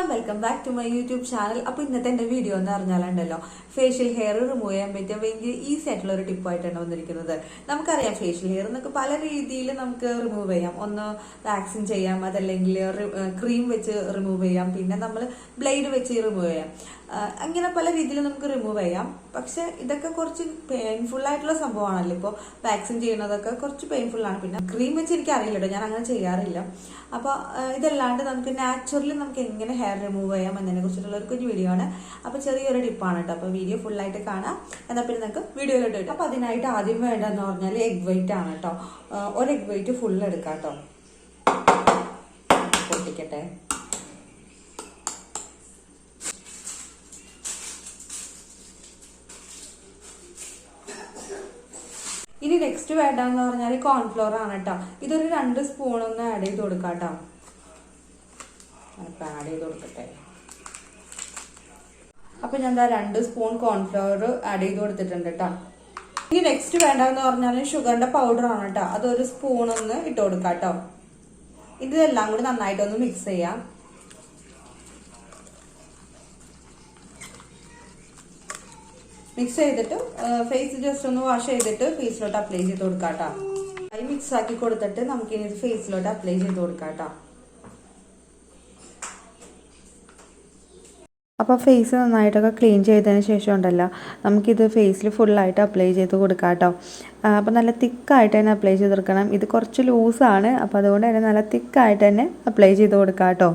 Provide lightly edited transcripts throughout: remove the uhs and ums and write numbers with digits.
and welcome back to my YouTube channel. അപ്പോൾ ഇന്നത്തെ എൻ്റെ വീഡിയോ എന്ന് പറഞ്ഞാലുണ്ടല്ലോ ഫേഷ്യൽ ഹെയർ റിമൂവ് ചെയ്യാൻ പറ്റിയ ഭയങ്കര ഈസി ആയിട്ടുള്ള ഒരു ടിപ്പായിട്ടാണ് വന്നിരിക്കുന്നത്. നമുക്കറിയാം ഫേഷ്യൽ ഹെയർ എന്നൊക്കെ പല രീതിയിൽ നമുക്ക് റിമൂവ് ചെയ്യാം. ഒന്ന് വാക്സിൻ ചെയ്യാം, അതല്ലെങ്കിൽ ക്രീം വെച്ച് റിമൂവ് ചെയ്യാം, പിന്നെ നമ്മൾ ബ്ലേഡ് വെച്ച് റിമൂവ് ചെയ്യാം. അങ്ങനെ പല രീതിയിൽ നമുക്ക് റിമൂവ് ചെയ്യാം. പക്ഷെ ഇതൊക്കെ കുറച്ച് പെയിൻഫുൾ ആയിട്ടുള്ള സംഭവമാണല്ലോ. ഇപ്പോൾ വാക്സിൻ ചെയ്യുന്നതൊക്കെ കുറച്ച് പെയിൻഫുൾ ആണ്. പിന്നെ ക്രീം വെച്ച് എനിക്ക് അറിയില്ലട്ടോ, ഞാൻ അങ്ങനെ ചെയ്യാറില്ല. അപ്പോൾ ഇതല്ലാണ്ട് നമുക്ക് നാച്ചുറലി നമുക്ക് എങ്ങനെ ഹെയർ റിമൂവ് ചെയ്യാം എന്നതിനെ കുറിച്ചിട്ടുള്ള ഒരു കുഞ്ഞു വീഡിയോ ആണ്. അപ്പോൾ ചെറിയൊരു ടിപ്പാണ് കേട്ടോ. അപ്പോൾ വീഡിയോ ഫുള്ളായിട്ട് കാണാം. എന്നാൽ പിന്നെ നമുക്ക് വീഡിയോയിലോട്ട് കിട്ടും. അപ്പോൾ അതിനായിട്ട് ആദ്യം വേണ്ടതെന്ന് പറഞ്ഞാൽ എഗ് വൈറ്റ് ആണ് കേട്ടോ. ഒരു എഗ് വൈറ്റ് ഫുൾ എടുക്കാം കേട്ടോ. പൊട്ടിക്കട്ടെ. ഇനി നെക്സ്റ്റ് വേണ്ടെന്ന് പറഞ്ഞാൽ കോൺഫ്ലോർ ആണ് കേട്ടോ. ഇതൊരു 2 സ്പൂൺ ഒന്ന് ആഡ് ചെയ്ത് കൊടുക്കാം കേട്ടോ. ആഡ് ചെയ്ത് കൊടുക്കട്ടെ. അപ്പൊ ഞാൻ 2 സ്പൂൺ കോൺഫ്ലോർ ആഡ് ചെയ്ത് കൊടുത്തിട്ടുണ്ട് കേട്ടോ. ഇനി നെക്സ്റ്റ് വേണ്ടെന്ന് പറഞ്ഞാൽ ഷുഗറിന്റെ പൗഡർ ആണ് കേട്ടോ. അതൊരു സ്പൂൺ ഒന്ന് ഇട്ട് കൊടുക്കാം കേട്ടോ. ഇതെല്ലാം കൂടി നന്നായിട്ടൊന്ന് മിക്സ് ചെയ്യാം. മിക്സ് ചെയ്തിട്ട് ഫേസ് ജസ്റ്റ് ഒന്ന് വാഷ് ചെയ്തിട്ട് ഫേസിലോട്ട് അപ്ലൈ ചെയ്ത് കൊടുക്കാം കേട്ടോ. അത് മിക്സ് ആക്കി കൊടുത്തിട്ട് നമുക്ക് ഇനി ഫേസിലോട്ട് അപ്ലൈ ചെയ്ത് കൊടുക്കാം കേട്ടോ. അപ്പോൾ ഫേസ് നന്നായിട്ടൊക്കെ ക്ലീൻ ചെയ്തതിന് ശേഷം ഉണ്ടല്ലോ നമുക്കിത് ഫേസിൽ ഫുള്ളായിട്ട് അപ്ലൈ ചെയ്ത് കൊടുക്കാം കേട്ടോ. അപ്പോൾ നല്ല തിക്കായിട്ട് തന്നെ അപ്ലൈ ചെയ്ത് കൊടുക്കണം. ഇത് കുറച്ച് ലൂസാണ്, അപ്പോൾ അതുകൊണ്ട് തന്നെ നല്ല തിക്കായിട്ട് തന്നെ അപ്ലൈ ചെയ്ത് കൊടുക്കാം കേട്ടോ.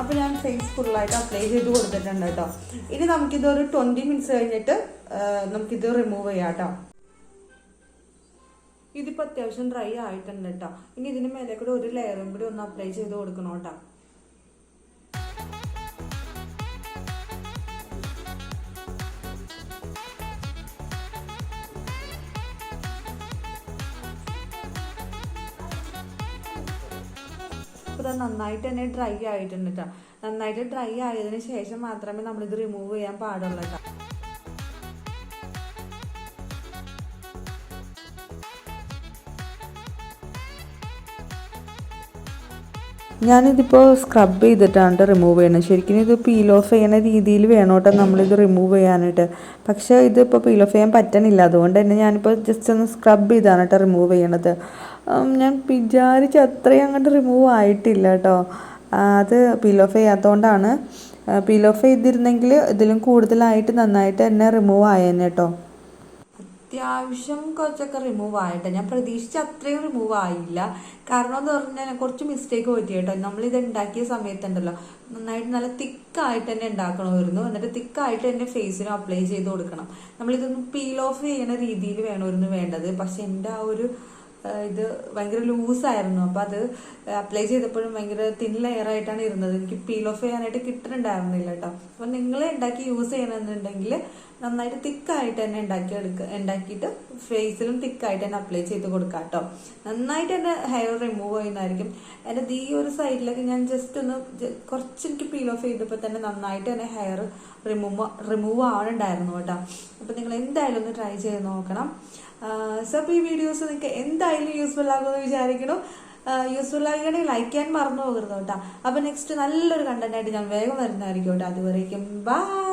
അപ്പോൾ ഞാൻ ഫേസ് ഫുള്ളായിട്ട് അപ്ലൈ ചെയ്ത് കൊടുത്തിട്ടുണ്ട് കേട്ടോ. ഇനി നമുക്കിതൊരു 20 മിനിറ്റ്സ് കഴിഞ്ഞിട്ട് നമുക്കിത് റിമൂവ് ചെയ്യാം കേട്ടോ. ഇതിപ്പോൾ അത്യാവശ്യം ഡ്രൈ ആയിട്ടുണ്ട് കേട്ടോ. ഇനി ഇതിന് മേലെ കൂടെ ഒരു ലെയറും കൂടി ഒന്ന് അപ്ലൈ ചെയ്ത് കൊടുക്കണം കേട്ടോ. ഇത് നന്നായിട്ട് തന്നെ ഡ്രൈ ആയിട്ടുണ്ട് കേട്ടോ. നന്നായിട്ട് ഡ്രൈ ആയതിനു ശേഷം മാത്രമേ നമ്മളിത് റിമൂവ് ചെയ്യാൻ പാടുള്ളൂ കേട്ടോ. ഞാനിതിപ്പോൾ സ്ക്രബ് ചെയ്തിട്ടാണ് റിമൂവ് ചെയ്യണത്. ശരിക്കും ഇത് പീൽ ഓഫ് ചെയ്യണ രീതിയിൽ വേണം കേട്ടോ നമ്മളിത് റിമൂവ് ചെയ്യാനായിട്ട്. പക്ഷേ ഇതിപ്പോൾ പീൽ ഓഫ് ചെയ്യാൻ പറ്റണില്ല. അതുകൊണ്ട് തന്നെ ഞാനിപ്പോൾ ജസ്റ്റ് ഒന്ന് സ്ക്രബ് ചെയ്താണ് കേട്ടോ റിമൂവ് ചെയ്യണത്. ഞാൻ വിചാരിച്ച അത്രയും അങ്ങോട്ട് റിമൂവ് ആയിട്ടില്ല കേട്ടോ. അത് പീൽ ഓഫ് ചെയ്യാത്തതുകൊണ്ടാണ്. പീൽ ഓഫ് ചെയ്തിരുന്നെങ്കിൽ ഇതിലും കൂടുതലായിട്ട് നന്നായിട്ട് തന്നെ റിമൂവ് ആയേനെ കേട്ടോ. അത്യാവശ്യം കുറച്ചൊക്കെ റിമൂവ് ആയിട്ട് ഞാൻ പ്രതീക്ഷിച്ച അത്രയും റിമൂവ് ആയില്ല. കാരണം എന്ന് പറഞ്ഞാൽ കുറച്ച് മിസ്റ്റേക്ക് പറ്റി കേട്ടോ. നമ്മളിത് ഉണ്ടാക്കിയ സമയത്തുണ്ടല്ലോ നന്നായിട്ട് നല്ല തിക്കായിട്ട് തന്നെ ഉണ്ടാക്കണമായിരുന്നു. എന്നിട്ട് തിക്കായിട്ട് തന്നെ ഫേസിനും അപ്ലൈ ചെയ്ത് കൊടുക്കണം. നമ്മളിതൊന്ന് പീൽ ഓഫ് ചെയ്യുന്ന രീതിയിൽ വേണമായിരുന്നു വേണ്ടത്. പക്ഷെ എൻ്റെ ആ ഒരു ഇത് ഭയങ്കര ലൂസായിരുന്നു. അപ്പം അത് അപ്ലൈ ചെയ്തപ്പോഴും ഭയങ്കര തിൻ ലെയർ ആയിട്ടാണ് ഇരുന്നത്. എനിക്ക് പീൽ ഓഫ് ചെയ്യാനായിട്ട് കിട്ടുന്നുണ്ടായിരുന്നില്ല കേട്ടോ. അപ്പം നിങ്ങൾ ഉണ്ടാക്കി യൂസ് ചെയ്യണമെന്നുണ്ടെങ്കിൽ നന്നായിട്ട് തിക്കായിട്ട് തന്നെ ഉണ്ടാക്കിയിട്ട് ഫേസിലും തിക്കായിട്ട് തന്നെ അപ്ലൈ ചെയ്ത് കൊടുക്കാം കേട്ടോ. നന്നായിട്ട് തന്നെ ഹെയർ റിമൂവ് ചെയ്യുന്നതായിരിക്കും. എൻ്റെ ഈ ഒരു സൈഡിലൊക്കെ ഞാൻ ജസ്റ്റ് ഒന്ന് കുറച്ച് എനിക്ക് പീൽ ഓഫ് ചെയ്തപ്പോൾ തന്നെ നന്നായിട്ട് തന്നെ ഹെയർ റിമൂവ് ആവണുണ്ടായിരുന്നു കേട്ടോ. അപ്പം നിങ്ങൾ എന്തായാലും ഒന്ന് ട്രൈ ചെയ്ത് നോക്കണം. സോ അപ്പോൾ ഈ വീഡിയോസ് നിങ്ങൾക്ക് എന്തായാലും യൂസ്ഫുൾ ആകുമെന്ന് വിചാരിക്കണം. യൂസ്ഫുൾ ആകുകയാണെങ്കിൽ ലൈക്ക് ചെയ്യാൻ മറന്നു പോകരുത് കേട്ടോ. അപ്പോൾ നെക്സ്റ്റ് നല്ലൊരു കണ്ടന്റ് ആയിട്ട് ഞാൻ വേഗം വരുന്നതായിരിക്കും കേട്ടോ. അതുവരേക്കും ബൈ.